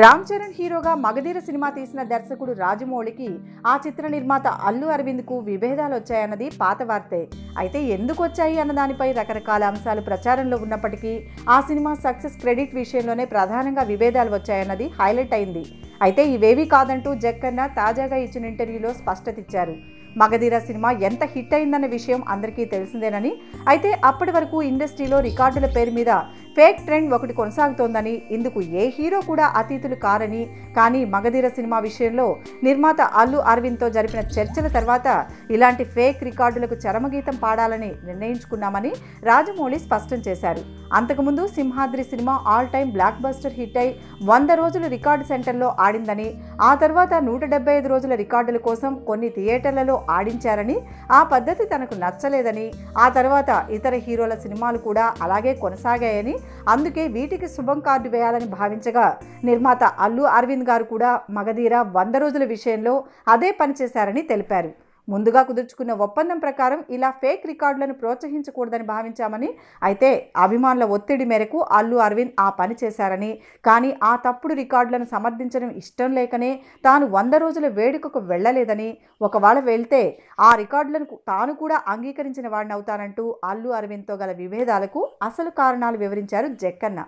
రామ్ చరణ్ హీరోగా మగధీర సినిమా తీసిన దర్శకుడు రాజమౌళికి ఆ చిత్ర నిర్మాత అల్లు అరవింద్కు విభేదాలు వచ్చాయన్నది పాత వార్తే. అయితే ఎందుకు వచ్చాయి అన్న దానిపై రకరకాల అంశాలు ప్రచారంలో ఉన్నప్పటికీ ఆ సినిమా సక్సెస్ క్రెడిట్ విషయంలోనే ప్రధానంగా విభేదాలు వచ్చాయన్నది హైలైట్ అయింది. అయితే ఇవేవీ కాదంటూ జక్కన్న తాజాగా ఇచ్చిన ఇంటర్వ్యూలో స్పష్టత ఇచ్చారు. మగధీర సినిమా ఎంత హిట్ అయిందన్న విషయం అందరికీ తెలిసిందేనని, అయితే అప్పటి వరకు ఇండస్ట్రీలో రికార్డుల పేరు మీద ఫేక్ ట్రెండ్ ఒకటి కొనసాగుతోందని, ఇందుకు ఏ హీరో కూడా అతీతులు కారని, కానీ మగధీర సినిమా విషయంలో నిర్మాత అల్లు అరవింద్తో జరిపిన చర్చల తర్వాత ఇలాంటి ఫేక్ రికార్డులకు చరమగీతం పాడాలని నిర్ణయించుకున్నామని రాజమౌళి స్పష్టం చేశారు. అంతకుముందు Simhadri cinema all time block buster hit అయి 100 రోజులు రికార్డు సెంటర్లో ఆడిందని, ఆ తర్వాత 175 రోజుల రికార్డుల కోసం కొన్ని థియేటర్లలో ఆడించారని, ఆ పద్ధతి తనకు నచ్చలేదని, ఆ తర్వాత ఇతర హీరోల సినిమాలు కూడా అలాగే కొనసాగాయని, అందుకే వీటికి శుభం కార్డు వేయాలని భావించగా నిర్మాత అల్లు అరవింద్ గారు కూడా మగధీర 100 రోజుల విషయంలో అదే పనిచేశారని తెలిపారు. ముందుగా కుదుర్చుకున్న ఒప్పందం ప్రకారం ఇలా ఫేక్ రికార్డులను ప్రోత్సహించకూడదని భావించామని, అయితే అభిమానుల ఒత్తిడి మేరకు అల్లు అరవింద్ ఆ పని చేశారని, కానీ ఆ తప్పుడు రికార్డులను సమర్థించడం ఇష్టం లేకనే తాను 100 రోజుల వేడుకకు వెళ్లలేదని, ఒకవేళ వెళ్తే ఆ రికార్డులను తాను కూడా అంగీకరించిన వాడిని అవుతానంటూ అల్లు అరవింద్తో గల విభేదాలకు అసలు కారణాలు వివరించారు జక్కన్న.